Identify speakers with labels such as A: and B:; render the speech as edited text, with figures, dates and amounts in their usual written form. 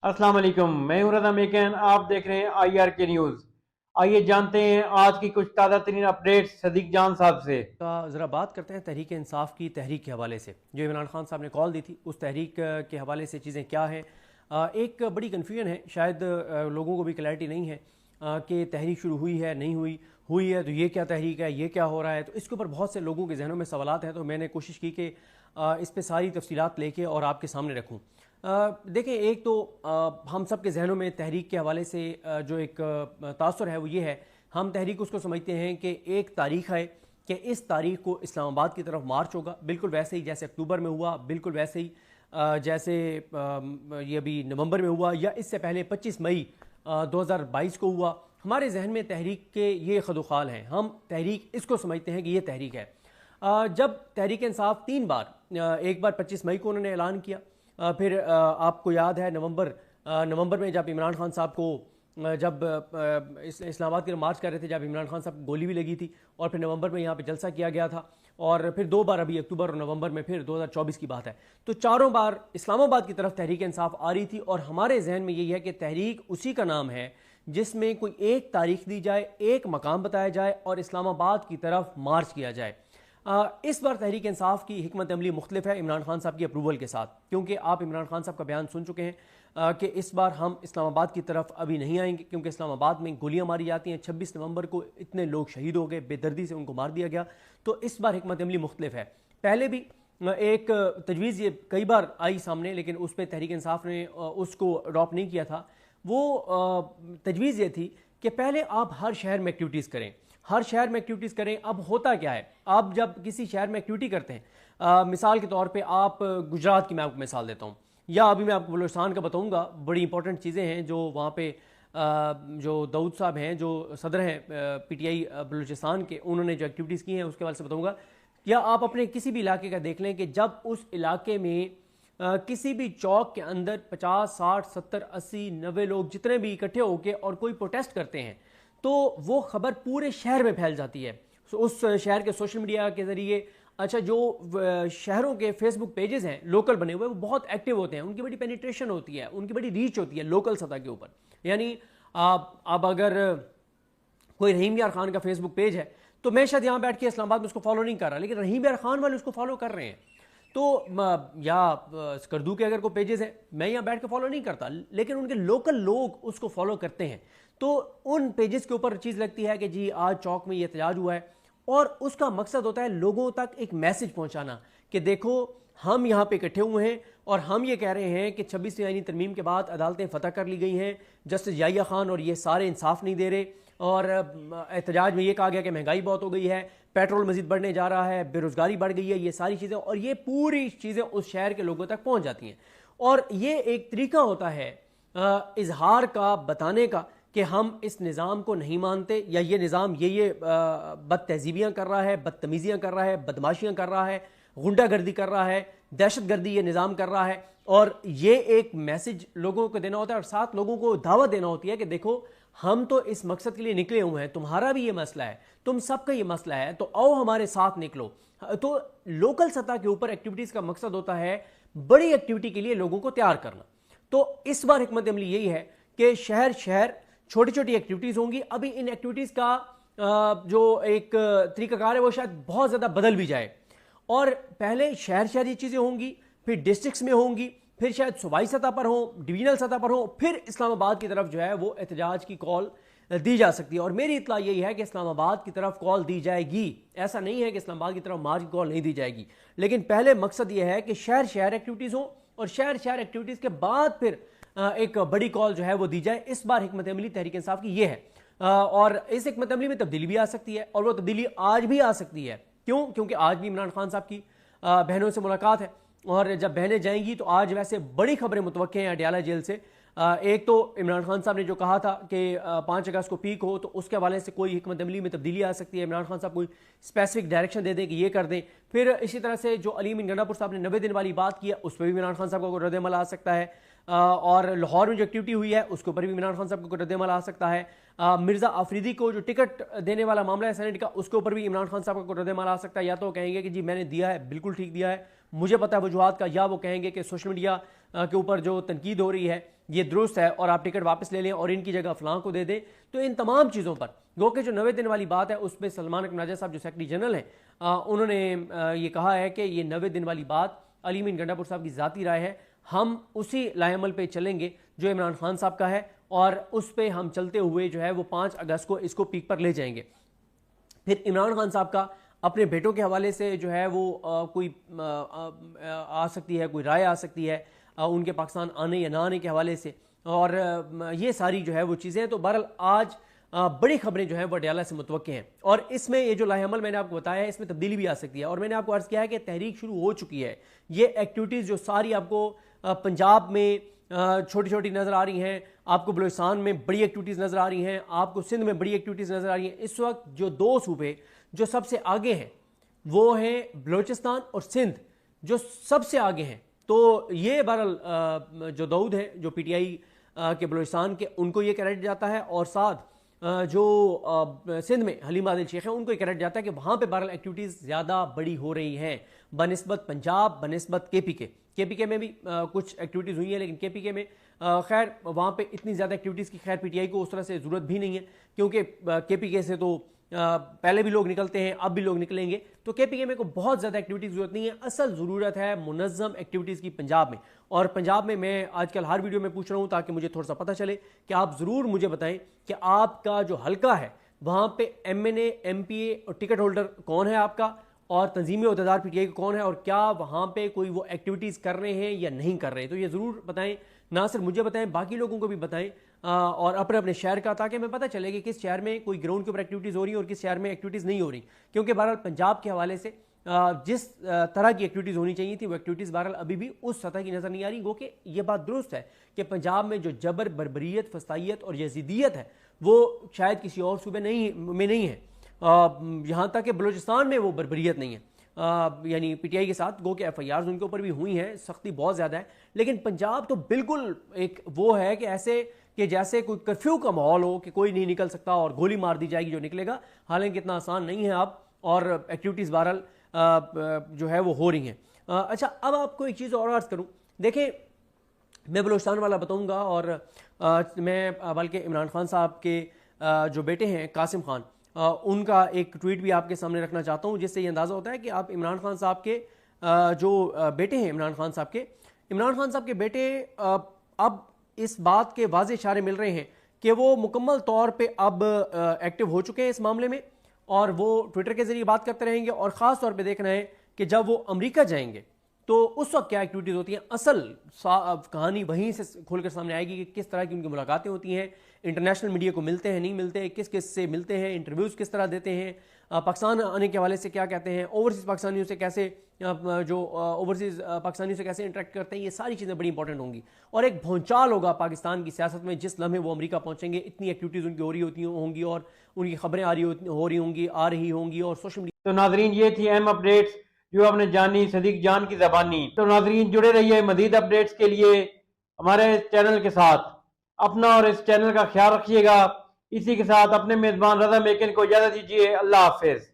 A: अस्सलाम वालेकुम, मैं हूं रज़ा मेकन। आप देख रहे हैं IRK न्यूज़। आइए जानते हैं आज की कुछ ताज़ा तरीन अपडेट्स सदीक जान साहब से।
B: का ज़रा बात करते हैं तहरीक इंसाफ की तहरीक के हवाले से जो इमरान खान साहब ने कॉल दी थी उस तहरीक के हवाले से चीज़ें क्या हैं। एक बड़ी कन्फ्यूजन है, शायद लोगों को भी क्लैरिटी नहीं है कि तहरीक शुरू हुई है नहीं हुई, हुई है तो ये क्या तहरीक है, ये क्या हो रहा है। तो इसके ऊपर बहुत से लोगों के जहनों में सवालात हैं, तो मैंने कोशिश की कि इस पर सारी तफसीलात लेके और आपके सामने रखूँ। देखें, एक तो हम सब के जहनों में तहरीक के हवाले से जो एक तासुर है वो ये है, हम तहरीक उसको समझते हैं कि एक तारीख है कि इस तारीख को इस्लामाबाद की तरफ मार्च होगा, बिल्कुल वैसे ही जैसे अक्टूबर में हुआ, बिल्कुल वैसे ही जैसे ये अभी नवंबर में हुआ या इससे पहले 25 मई 2022 को हुआ। हमारे जहन में तहरीक के ये खदोखाल हैं, हम तहरीक इसको समझते हैं कि ये तहरीक है। जब तहरीक इंसाफ 3 बार, एक बार 25 मई को उन्होंने ऐलान किया, फिर आपको याद है नवंबर में जब इमरान खान साहब को जब इस्लामाबाद के मार्च कर रहे थे, जब इमरान खान साहब को गोली भी लगी थी, और फिर नवंबर में यहाँ पे जलसा किया गया था, और फिर 2 बार अभी अक्टूबर और नवंबर में, फिर 2024 की बात है। तो चारों बार इस्लामाबाद की तरफ तहरीक इंसाफ आ रही थी, और हमारे जहन में यही है कि तहरीक उसी का नाम है जिसमें कोई एक तारीख दी जाए, एक मकाम बताया जाए और इस्लामाबाद की तरफ मार्च किया जाए। इस बार तहरीक इंसाफ की हिकमत अमली मुख्तलिफ है इमरान खान साहब की अप्रूवल के साथ, क्योंकि आप इमरान खान साहब का बयान सुन चुके हैं कि इस बार हम इस्लामाबाद की तरफ अभी नहीं आएंगे, क्योंकि इस्लामाबाद में गोलियां मारी जाती हैं। 26 नवंबर को इतने लोग शहीद हो गए, बेदर्दी से उनको मार दिया गया। तो इस बार हिकमत अमली मुख्तलिफ है। पहले भी एक तजवीज़ ये कई बार आई सामने, लेकिन उस पर तहरीक इंसाफ ने उसको अडॉप्ट नहीं किया था। वो तजवीज़ ये थी कि पहले आप हर शहर में एक्टिविटीज़ करें, हर शहर में एक्टिविटीज़ करें। अब होता क्या है, आप जब किसी शहर में एक्टिविटी करते हैं, मिसाल के तौर पे आप गुजरात की मैं आपको मिसाल देता हूँ, या अभी मैं आपको बलूचिस्तान का बताऊँगा। बड़ी इंपॉर्टेंट चीज़ें हैं जो वहाँ पे जो दाऊद साहब हैं, जो सदर हैं PTI बलूचिस्तान के, उन्होंने जो एक्टिविटीज़ की हैं उसके बारे में बताऊँगा। या आप अपने किसी भी इलाके का देख लें कि जब उस इलाके में किसी भी चौक के अंदर 50, 60, 70, 80, 90 लोग जितने भी इकट्ठे होकर और कोई प्रोटेस्ट करते हैं, तो वो खबर पूरे शहर में फैल जाती है। उस शहर के सोशल मीडिया के ज़रिए, अच्छा, जो शहरों के फेसबुक पेजेस हैं लोकल बने हुए, वो बहुत एक्टिव होते हैं, उनकी बड़ी पेनिट्रेशन होती है, उनकी बड़ी रीच होती है लोकल सतह के ऊपर। यानी अब अगर कोई रहीम यार खान का फेसबुक पेज है, तो मैं शायद यहाँ बैठ के इस्लामाबाद में उसको फॉलो नहीं कर रहा, लेकिन रहीम यार खान वाले उसको फॉलो कर रहे हैं। तो या स्कर्दू के अगर कोई पेजेस हैं, मैं यहाँ बैठ के फॉलो नहीं करता, लेकिन उनके लोकल लोग उसको फॉलो करते हैं। तो उन पेजेस के ऊपर चीज़ लगती है कि जी आज चौक में ये एहतजाज हुआ है, और उसका मकसद होता है लोगों तक एक मैसेज पहुंचाना कि देखो हम यहाँ पे इकट्ठे हुए हैं और हम ये कह रहे हैं कि 26 आईनी तरमीम के बाद अदालतें फतह कर ली गई हैं, जस्टिस याहिया खान और ये सारे इंसाफ नहीं दे रहे, और एहतजाज में ये कहा गया कि महंगाई बहुत हो गई है, पेट्रोल मजीद बढ़ने जा रहा है, बेरोज़गारी बढ़ गई है, ये सारी चीज़ें, और ये पूरी चीज़ें उस शहर के लोगों तक पहुँच जाती हैं। और ये एक तरीका होता है इजहार का, बताने का कि हम इस निज़ाम को नहीं मानते, या ये निज़ाम ये बद तहजीबियाँ कर रहा है, बदतमीज़ियाँ कर रहा है, बदमाशियाँ कर रहा है, गुंडागर्दी कर रहा है, दहशत गर्दी ये निज़ाम कर रहा है। और ये एक मैसेज लोगों को देना होता है, और साथ लोगों को दावत देना होती है कि देखो हम तो इस मकसद के लिए निकले हुए हैं, तुम्हारा भी ये मसला है, तुम सबका ये मसला है, तो आओ हमारे साथ निकलो। तो लोकल सतह के ऊपर एक्टिविटीज़ का मकसद होता है बड़ी एक्टिविटी के लिए लोगों को तैयार करना। तो इस बार हिकमत अमली यही है कि शहर शहर छोटी छोटी एक्टिविटीज़ होंगी। अभी इन एक्टिविटीज़ का जो एक तरीकाकार है वो शायद बहुत ज़्यादा बदल भी जाए, और पहले शहर शहर ये चीज़ें होंगी, फिर डिस्ट्रिक्ट्स में होंगी, फिर शायद सूबाई सतह पर हो, डिवीजनल सतह पर हो, फिर इस्लामाबाद की तरफ जो है वो एहतजाज की कॉल दी जा सकती है। और मेरी इत्तला यही है कि इस्लामाबाद की तरफ कॉल दी जाएगी, ऐसा नहीं है कि इस्लामाबाद की तरफ मार्च की कॉल नहीं दी जाएगी, लेकिन पहले मकसद ये है कि शहर शहर एक्टिविटीज़ हो, और शहर शहर एक्टिविटीज़ के बाद फिर एक बड़ी कॉल जो है वो दी जाए। इस बार हिकमत अमली तहरीक इंसाफ की ये है, और इस हिकमत अमली में तब्दीली भी आ सकती है, और वो तब्दीली आज भी आ सकती है। क्यों? क्योंकि आज भी इमरान खान साहब की बहनों से मुलाकात है, और जब बहनें जाएंगी तो आज वैसे बड़ी खबरें मुतवक्के हैं अडयाला जेल से। एक तो इमरान खान साहब ने जो कहा था कि 5 अगस्त को पीक हो, तो उसके हवाले से कोई हिकमत अमली में तब्दीली आ सकती है। इमरान खान साहब कोई स्पेसिफिक डायरेक्शन दे दें कि ये कर दें। फिर इसी तरह से जो अली अमीन गंडापुर साहब ने 90 दिन वाली बात की है, उस पर भी इमरान खान साहब को रद्द-ए-अमल आ सकता है। और लाहौर में जो एक्टिविटी हुई है उसके ऊपर भी इमरान खान साहब को रद्द-ए-अमल आ सकता है। मिर्ज़ा आफरीदी को जो टिकट देने वाला मामला है सेनेट का, उसके ऊपर भी इमरान खान साहब को रद्द-ए-अमल आ सकता है। या तो कहेंगे कि जी मैंने दिया है, बिल्कुल ठीक दिया है, मुझे पता है वजूहात का, या वो कहेंगे कि सोशल मीडिया के ऊपर जो तनकीद हो रही है ये दुरुस्त है और आप टिकट वापस ले लें और इनकी जगह फलां को दे दें। तो इन तमाम चीज़ों पर गो के जो 90 दिन वाली बात है उस पर सलमान अकबर नाजा साहब जो सेक्रेटरी जनरल हैं उन्होंने ये कहा है कि ये 90 दिन वाली बात अली मीन गंडापुर साहब की ज़ाती राय है, हम उसी लाएमल पे चलेंगे जो इमरान खान साहब का है और उस पर हम चलते हुए जो है वो 5 अगस्त को इसको पीक पर ले जाएंगे। फिर इमरान खान साहब का अपने बेटों के हवाले से जो है वो कोई आ सकती है, कोई राय आ सकती है उनके पाकिस्तान आने या ना आने के हवाले से, और ये सारी जो है वो चीज़ें। तो बहरहाल आज बड़ी खबरें जो है वो अडयाला से मुतवक्के हैं और इसमें ये जो लाहेअमल मैंने आपको बताया है इसमें तब्दीली भी आ सकती है। और मैंने आपको अर्ज़ किया है कि तहरीक शुरू हो चुकी है। ये एक्टिविटीज़ जो सारी आपको पंजाब में छोटी छोटी नज़र आ रही हैं, आपको बलूचिस्तान में बड़ी एक्टिविटीज़ नज़र आ रही हैं, आपको सिंध में बड़ी एक्टिविटीज़ नज़र आ रही हैं। इस वक्त जो 2 सूबे जो सबसे आगे हैं वो हैं बलूचिस्तान और सिंध, जो सबसे आगे हैं। तो ये बहरहाल जो दाऊद है जो PTI के बलूचिस्तान के, उनको ये क्रेडिट जाता है, और साथ जो सिंध में हलीम आदिल शेख है उनको ये क्रेडिट जाता है कि वहाँ पे बहरहाल एक्टिविटीज़ ज़्यादा बड़ी हो रही हैं बनिस्बत पंजाब, बनिस्बत KPK में भी कुछ एक्टिविटीज़ हुई हैं, लेकिन KPK में खैर वहाँ पे इतनी ज़्यादा एक्टिविटीज़ की खैर PTI को उस तरह से ज़रूरत भी नहीं है, क्योंकि KPK से तो पहले भी लोग निकलते हैं, अब भी लोग निकलेंगे। तो KPK में को बहुत ज़्यादा एक्टिविटीज़ की ज़रूरत नहीं है। असल ज़रूरत है मुनज़्ज़म एक्टिविटीज़ की पंजाब में। और पंजाब में मैं आजकल हर वीडियो में पूछ रहा हूँ ताकि मुझे थोड़ा सा पता चले कि आप ज़रूर मुझे बताएं कि आपका जो हल्का है वहाँ पे MNA, MPA और टिकट होल्डर कौन है आपका, और तंजीमी अहदेदार PTI कौन है, और क्या वहाँ पे कोई वो एक्टिविटीज़ कर रहे हैं या नहीं कर रहे हैं। तो ये ज़रूर बताएं, ना सिर्फ मुझे बताएं, बाकी लोगों को भी बताएं और अपने अपने शहर का, ताकि हमें पता चले कि किस शहर में कोई ग्राउंड के ऊपर एक्टिविटीज़ हो रही है और किस शहर में एक्टिविटीज़ नहीं हो रही। क्योंकि बहरहाल पंजाब के हवाले से जिस तरह की एक्टिविटीज़ होनी चाहिए थी वो एक्टिविटीज़ बहरहाल अभी भी उस सतह की नज़र नहीं आ रही। गो कि ये बात दुरुस्त है कि पंजाब में जो जबर, बर्बरियत, फसाइयत और यजीदियत है वो शायद किसी और सूबे में नहीं है। यहाँ तक कि बलूचिस्तान में वो बर्बरियत नहीं है, यानी PTI के साथ गो के FIRs उनके ऊपर भी हुई हैं, सख्ती बहुत ज़्यादा है। लेकिन पंजाब तो बिल्कुल एक वो है कि ऐसे कि जैसे कोई कर्फ्यू का माहौल हो कि कोई नहीं निकल सकता और गोली मार दी जाएगी जो निकलेगा। हालांकि इतना आसान नहीं है अब, और एक्टिविटीज़ बहरहाल जो है वो हो रही हैं। अच्छा, अब आपको एक चीज़ और अर्ज़ करूँ। देखें, मैं बलूचिस्तान वाला बताऊँगा, और मैं बल्कि इमरान खान साहब के जो बेटे हैं कासिम खान, उनका एक ट्वीट भी आपके सामने रखना चाहता हूँ, जिससे ये अंदाज़ा होता है कि आप इमरान खान साहब के जो बेटे हैं, इमरान खान साहब के बेटे अब इस बात के वाज़े इशारे मिल रहे हैं कि वो मुकम्मल तौर पे अब एक्टिव हो चुके हैं इस मामले में, और वो ट्विटर के ज़रिए बात करते रहेंगे। और ख़ास तौर पे देखना है कि जब वो अमेरिका जाएंगे तो उस वक्त क्या एक्टिविटीज़ होती हैं। असल कहानी वहीं से खोलकर सामने आएगी कि किस तरह की उनकी मुलाकातें होती हैं, इंटरनेशनल मीडिया को मिलते हैं, नहीं मिलते, किस किस से मिलते हैं, इंटरव्यूज़ किस तरह देते हैं, पाकिस्तान आने के हवाले से क्या कहते हैं, ओवरसीज़ पाकिस्तानियों से कैसे ओवरसीज़ पाकिस्तानियों से कैसे इंटरेक्ट करते हैं। ये सारी चीज़ें बड़ी इंपॉर्टेंट होंगी, और एक भौचाल होगा पाकिस्तान की सियासत में जिस लम्हे वो अमेरिका पहुँचेंगे। इतनी एक्टिविटीज़ उनकी हो रही होंगी और उनकी खबरें आ रही होंगी और सोशल मीडिया।
A: तो नाजरीन, ये थी अहम अपडेट्स जो आपने जानी सदीक जान की ज़बानी। तो नाजरीन, जुड़े रहिए मज़ीद अपडेट्स के लिए हमारे चैनल के साथ। अपना और इस चैनल का ख्याल रखिएगा। इसी के साथ अपने मेज़बान रज़ा मेकिन को इजाज़त दीजिए। अल्लाह हाफिज़।